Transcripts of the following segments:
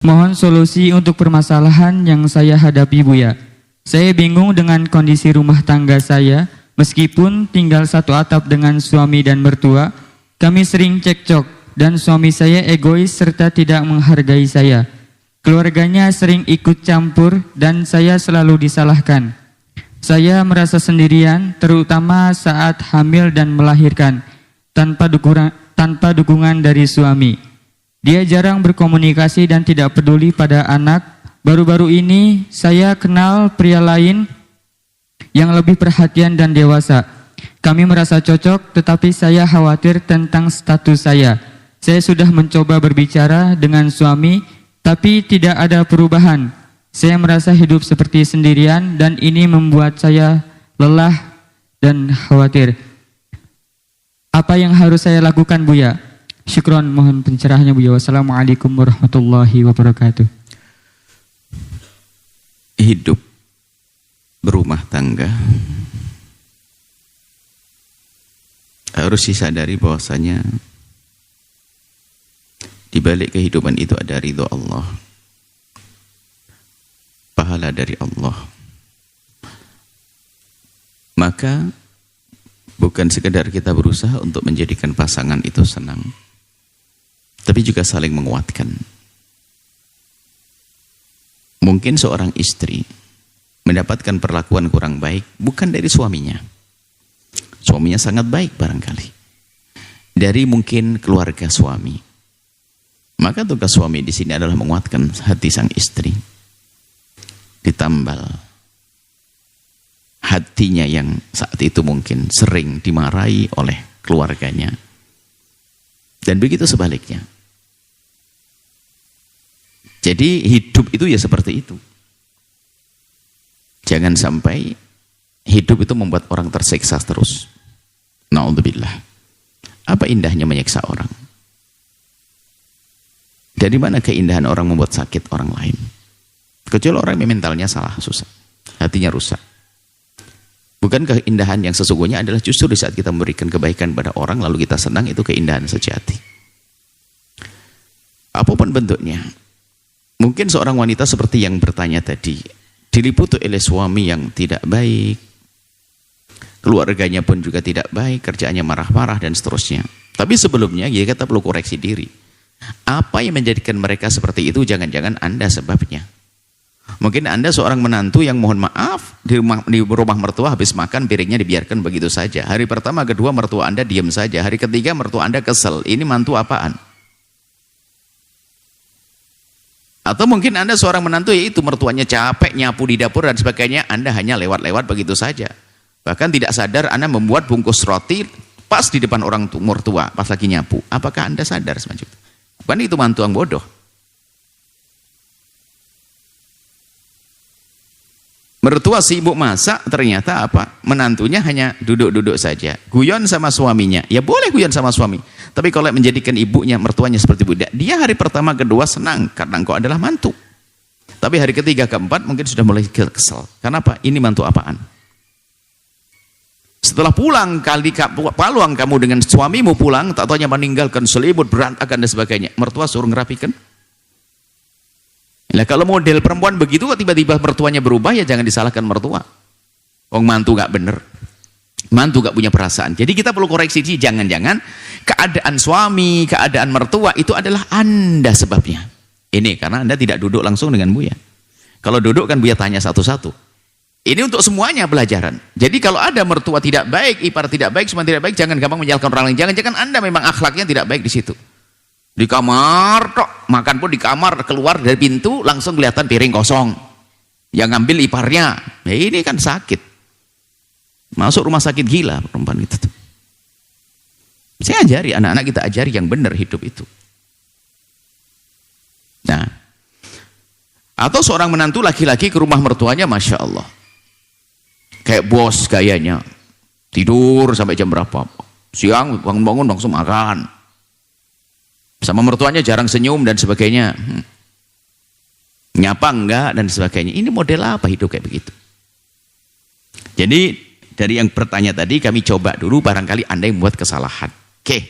Mohon solusi untuk permasalahan yang saya hadapi, Buya. Saya bingung dengan kondisi rumah tangga saya. Meskipun tinggal satu atap dengan suami dan mertua, kami sering cekcok dan suami saya egois serta tidak menghargai saya. Keluarganya sering ikut campur dan saya selalu disalahkan. Saya merasa sendirian, terutama saat hamil dan melahirkan, tanpa dukungan dari suami. Dia jarang berkomunikasi dan tidak peduli pada anak. Baru-baru ini saya kenal pria lain yang lebih perhatian dan dewasa. Kami merasa cocok, tetapi saya khawatir tentang status saya. Saya sudah mencoba berbicara dengan suami, tapi tidak ada perubahan. Saya merasa hidup seperti sendirian dan ini membuat saya lelah dan khawatir. Apa yang harus saya lakukan, Buya? Syukron, mohon pencerahannya, Buya. Wassalamualaikum warahmatullahi wabarakatuh. Hidup berumah tangga harus disadari bahwasanya di balik kehidupan itu ada ridho Allah, pahala dari Allah. Maka bukan sekedar kita berusaha untuk menjadikan pasangan itu senang, tapi juga saling menguatkan. Mungkin seorang istri mendapatkan perlakuan kurang baik bukan dari suaminya. Suaminya sangat baik barangkali. Dari mungkin keluarga suami. Maka tugas suami di sini adalah menguatkan hati sang istri. Ditambal hatinya yang saat itu mungkin sering dimarahi oleh keluarganya. Dan begitu sebaliknya. Jadi hidup itu ya seperti itu. Jangan sampai hidup itu membuat orang tersiksa terus. Na'udzubillah. Apa indahnya menyiksa orang? Dari mana keindahan orang membuat sakit orang lain? Kecuali orang yang mentalnya salah, susah. Hatinya rusak. Bukan keindahan yang sesungguhnya adalah justru di saat kita memberikan kebaikan pada orang, lalu kita senang, itu keindahan sejati. Apapun bentuknya. Mungkin seorang wanita seperti yang bertanya tadi, diliputi oleh suami yang tidak baik, keluarganya pun juga tidak baik, kerjaannya marah-marah dan seterusnya. Tapi sebelumnya ya kita perlu koreksi diri. Apa yang menjadikan mereka seperti itu? Jangan-jangan Anda sebabnya. Mungkin Anda seorang menantu yang mohon maaf di rumah mertua habis makan piringnya dibiarkan begitu saja. Hari pertama, kedua mertua Anda diam saja. Hari ketiga mertua Anda kesel. Ini mantu apaan? Atau mungkin Anda seorang menantu yaitu mertuanya capek nyapu di dapur dan sebagainya, Anda hanya lewat-lewat begitu saja. Bahkan tidak sadar Anda membuat bungkus roti pas di depan orang mertua pas lagi nyapu. Apakah Anda sadar semacam itu? Bukan itu mantu yang bodoh. Mertua sibuk masak, ternyata apa? Menantunya hanya duduk-duduk saja. Guyon sama suaminya. Ya boleh guyon sama suami. Tapi kalau menjadikan ibunya, mertuanya seperti budak, dia hari pertama, kedua senang karena engkau adalah mantu. Tapi hari ketiga, keempat mungkin sudah mulai kesel. Kenapa? Ini mantu apaan? Setelah pulang, paluang kamu dengan suamimu pulang, tak taunya meninggalkan selimut, berantakan dan sebagainya. Mertua suruh ngerapikan. Nah, kalau model perempuan begitu, tiba-tiba mertuanya berubah, ya jangan disalahkan mertua. Wong mantu gak bener. Mantu gak punya perasaan. Jadi kita perlu koreksi, jangan-jangan keadaan suami, keadaan mertua itu adalah Anda sebabnya. Ini karena Anda tidak duduk langsung dengan Buya. Kalau duduk kan Buya tanya satu-satu. Ini untuk semuanya pelajaran. Jadi kalau ada mertua tidak baik, ipar tidak baik, semua tidak baik, jangan gampang menyalahkan orang lain. Jangan-jangan Anda memang akhlaknya tidak baik di situ. Di kamar, tok, makan pun di kamar, keluar dari pintu langsung kelihatan piring kosong. Yang ngambil iparnya. Ya ini kan sakit. Masuk rumah sakit gila perempuan itu. Saya ajari anak-anak, kita ajari yang benar hidup itu. Nah, atau seorang menantu laki-laki ke rumah mertuanya, Masya Allah. Kayak bos gayanya. Tidur sampai jam berapa. Siang bangun-bangun langsung makan. Sama mertuanya jarang senyum dan sebagainya. Nyapa enggak dan sebagainya. Ini model apa hidup kayak begitu? Jadi dari yang bertanya tadi kami coba dulu, barangkali Anda yang membuat kesalahan. Oke,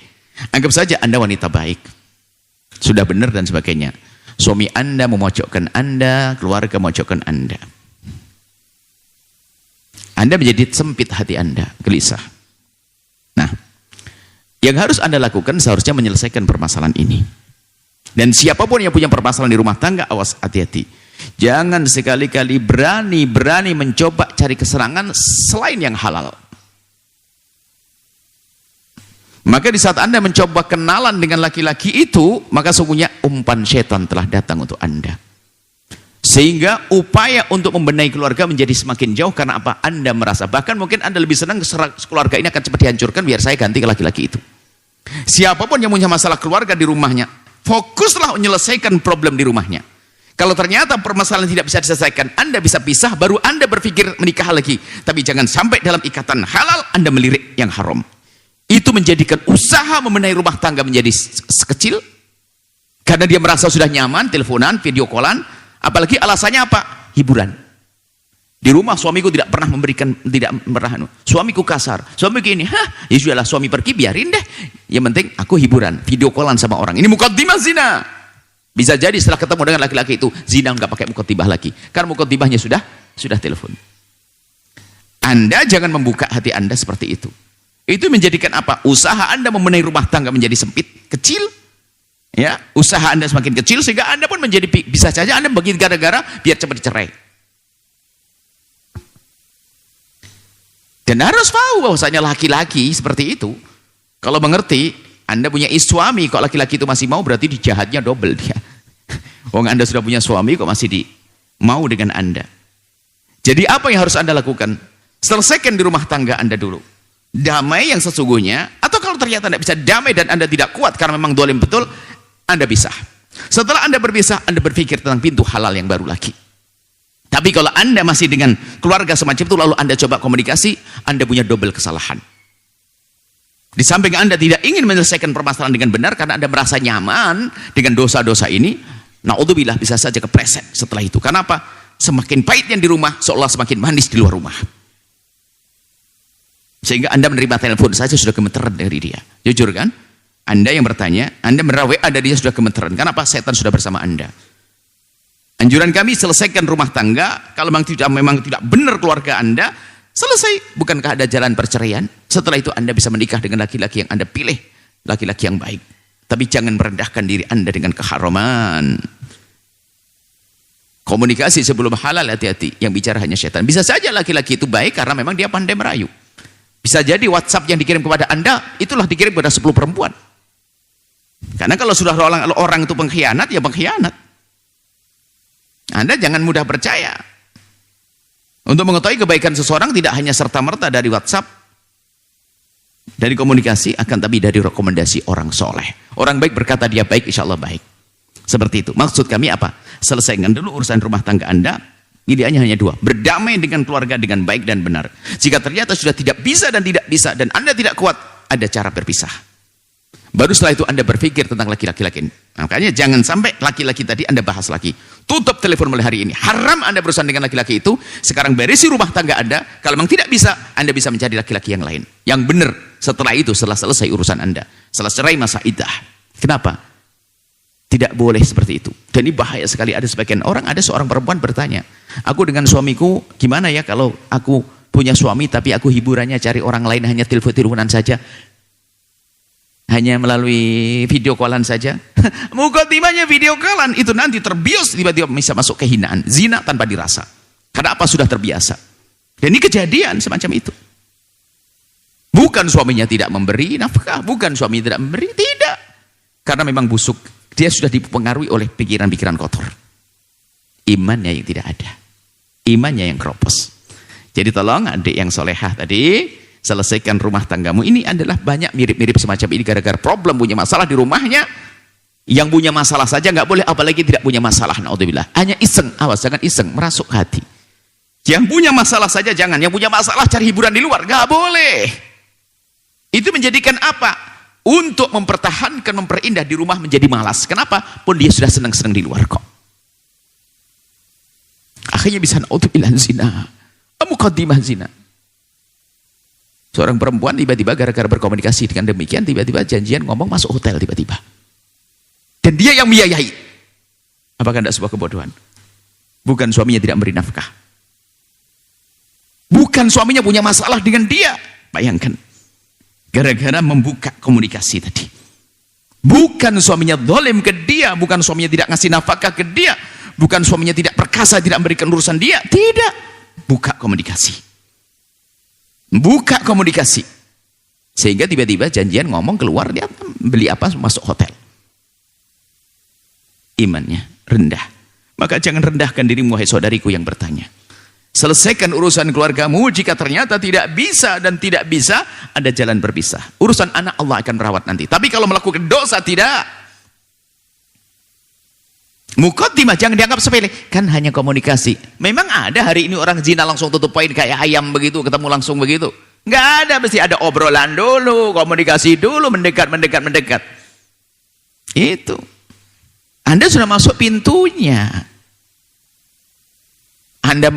anggap saja Anda wanita baik. Sudah benar dan sebagainya. Suami Anda memojokkan Anda, keluarga memojokkan Anda. Anda menjadi sempit hati Anda, gelisah. Nah, yang harus Anda lakukan seharusnya menyelesaikan permasalahan ini. Dan siapapun yang punya permasalahan di rumah tangga, awas, hati-hati. Jangan sekali-kali berani mencoba cari kesenangan selain yang halal. Maka di saat Anda mencoba kenalan dengan laki-laki itu, maka sungguhnya umpan setan telah datang untuk Anda. Sehingga upaya untuk membenahi keluarga menjadi semakin jauh. Karena apa? Anda merasa, bahkan mungkin Anda lebih senang keluarga ini akan cepat dihancurkan, biar saya ganti ke laki-laki itu. Siapapun yang punya masalah keluarga di rumahnya, fokuslah menyelesaikan problem di rumahnya. Kalau ternyata permasalahan tidak bisa diselesaikan, Anda bisa pisah, baru Anda berpikir menikah lagi. Tapi jangan sampai dalam ikatan halal Anda melirik yang haram. Itu menjadikan usaha membenahi rumah tangga menjadi sekecil, karena dia merasa sudah nyaman, teleponan, video callan, apalagi alasannya apa? Hiburan. Di rumah suamiku tidak pernah suamiku kasar, suamiku ini, ya sudahlah, suami pergi, biarin deh. Yang penting aku hiburan, video callan sama orang. Ini muqaddimah zina. Bisa jadi setelah ketemu dengan laki-laki itu, zina nggak pakai muqaddimah lagi, karena muqaddimahnya sudah telepon. Anda jangan membuka hati Anda seperti itu. Itu menjadikan apa? Usaha Anda membenahi rumah tangga menjadi sempit, kecil. Ya, usaha Anda semakin kecil sehingga Anda pun menjadi, bisa saja Anda bagi gara-gara biar cepat dicerai. Dan harus tahu bahwasanya laki-laki seperti itu, kalau mengerti, Anda punya suami, kok laki-laki itu masih mau, berarti jahatnya double dia. Wong Anda sudah punya suami, kok masih mau dengan Anda. Jadi apa yang harus Anda lakukan? Selesaikan di rumah tangga Anda dulu. Damai yang sesungguhnya, atau kalau ternyata Anda bisa damai dan Anda tidak kuat karena memang dolim betul, Anda pisah. Setelah Anda berpisah, Anda berpikir tentang pintu halal yang baru lagi. Tapi kalau Anda masih dengan keluarga semacam itu, lalu Anda coba komunikasi, Anda punya double kesalahan. Di samping Anda tidak ingin menyelesaikan permasalahan dengan benar karena Anda merasa nyaman dengan dosa-dosa ini, naudzubillah, bisa saja kepleset setelah itu. Karena apa? Semakin pahitnya di rumah, seolah semakin manis di luar rumah. Sehingga Anda menerima telepon saja sudah gemeteran dari dia. Jujur kan? Anda yang bertanya, Anda menerima ada dia sudah gemeteran. Kenapa? Setan sudah bersama Anda. Anjuran kami, selesaikan rumah tangga. Kalau memang tidak benar keluarga Anda, selesai. Bukankah ada jalan perceraian? Setelah itu Anda bisa menikah dengan laki-laki yang Anda pilih, laki-laki yang baik. Tapi jangan merendahkan diri Anda dengan keharaman. Komunikasi sebelum halal, hati-hati. Yang bicara hanya setan. Bisa saja laki-laki itu baik karena memang dia pandai merayu. Bisa jadi WhatsApp yang dikirim kepada Anda, itulah dikirim kepada 10 perempuan. Karena kalau sudah orang itu pengkhianat, ya pengkhianat. Anda jangan mudah percaya. Untuk mengetahui kebaikan seseorang tidak hanya serta-merta dari WhatsApp, dari komunikasi, akan tapi dari rekomendasi orang soleh. Orang baik berkata dia baik, insya Allah baik. Seperti itu. Maksud kami apa? Selesaikan dulu urusan rumah tangga Anda. Pilihannya hanya dua, berdamai dengan keluarga dengan baik dan benar. Jika ternyata sudah tidak bisa dan Anda tidak kuat, ada cara berpisah. Baru setelah itu Anda berpikir tentang laki-laki lain. Makanya jangan sampai laki-laki tadi Anda bahas lagi. Tutup telepon mulai hari ini. Haram Anda berurusan dengan laki-laki itu. Sekarang berisi rumah tangga Anda. Kalau memang tidak bisa, Anda bisa mencari laki-laki yang lain, yang benar. Setelah itu, setelah selesai urusan Anda, setelah cerai masa iddah. Kenapa? Tidak boleh seperti itu. Dan ini bahaya sekali. Ada sebagian orang, ada seorang perempuan bertanya, aku dengan suamiku gimana ya kalau aku punya suami tapi aku hiburannya cari orang lain, hanya telepon-teleponan saja, hanya melalui video callan saja. Muqaddimahnya video callan itu nanti terbius, tiba-tiba bisa masuk kehinaan, zina tanpa dirasa. Karena apa? Sudah terbiasa. Dan ini kejadian semacam itu. Bukan suaminya tidak memberi nafkah, bukan suaminya tidak memberi, tidak. Karena memang busuk. Dia sudah dipengaruhi oleh pikiran-pikiran kotor. Imannya yang tidak ada. Imannya yang keropos. Jadi tolong adik yang solehah tadi, selesaikan rumah tanggamu. Ini adalah banyak mirip-mirip semacam ini. Gara-gara problem punya masalah di rumahnya. Yang punya masalah saja nggak boleh, apalagi tidak punya masalah. Naudzubillah. Hanya iseng. Awas, jangan iseng. Merasuk hati. Yang punya masalah saja jangan. Yang punya masalah cari hiburan di luar. Nggak boleh. Itu menjadikan apa? Untuk mempertahankan, memperindah di rumah menjadi malas. Kenapa? Pun dia sudah senang-senang di luar kok. Akhirnya bisa naudzubillah zina. Muqaddimah zina. Seorang perempuan tiba-tiba gara-gara berkomunikasi dengan demikian, tiba-tiba janjian ngomong masuk hotel tiba-tiba. Dan dia yang biayai. Apakah tidak sebuah kebodohan? Bukan suaminya tidak memberi nafkah. Bukan suaminya punya masalah dengan dia. Bayangkan. Gara-gara membuka komunikasi tadi. Bukan suaminya zalim ke dia. Bukan suaminya tidak ngasih nafkah ke dia. Bukan suaminya tidak perkasa, tidak memberikan urusan dia. Tidak. Buka komunikasi. Buka komunikasi. Sehingga tiba-tiba janjian ngomong keluar, dia beli apa, masuk hotel. Imannya rendah. Maka jangan rendahkan dirimu, wahai saudariku yang bertanya. Selesaikan urusan keluargamu. Jika ternyata tidak bisa dan tidak bisa, ada jalan berpisah. Urusan anak Allah akan merawat nanti. Tapi kalau melakukan dosa, tidak. Muqaddimah jangan dianggap sepele. Kan hanya komunikasi. Memang ada hari ini orang zina langsung tutup poin kayak ayam begitu, ketemu langsung begitu. Nggak ada, mesti ada obrolan dulu, komunikasi dulu, mendekat. Itu. Anda sudah masuk pintunya.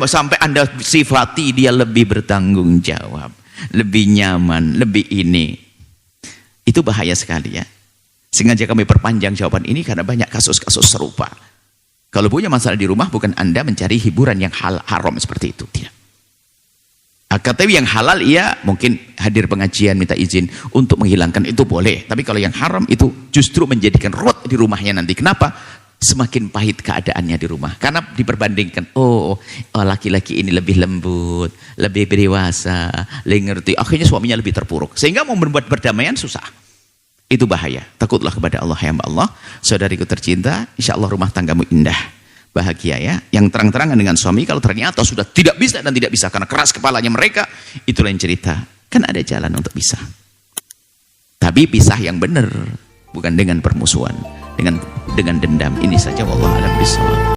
Sampai Anda sifati dia lebih bertanggung jawab, lebih nyaman, lebih ini. Itu bahaya sekali ya. Sengaja kami perpanjang jawaban ini karena banyak kasus-kasus serupa. Kalau punya masalah di rumah, bukan Anda mencari hiburan yang haram seperti itu. Tidak. AKTW yang halal, iya mungkin hadir pengajian, minta izin untuk menghilangkan, itu boleh. Tapi kalau yang haram itu justru menjadikan ruwet di rumahnya nanti. Kenapa? Semakin pahit keadaannya di rumah. Karena diperbandingkan, laki-laki ini lebih lembut, lebih dewasa, lebih ngerti. Akhirnya suaminya lebih terpuruk. Sehingga mau membuat perdamaian susah. Itu bahaya. Takutlah kepada Allah, ya Allah. Saudariku tercinta, insya Allah rumah tanggamu indah. Bahagia ya. Yang terang-terangan dengan suami, kalau ternyata sudah tidak bisa dan tidak bisa karena keras kepalanya mereka, itu lain cerita. Kan ada jalan untuk bisa. Tapi pisah yang benar, bukan dengan permusuhan, dengan dendam. Ini saja, wallahu a'lam bishawab.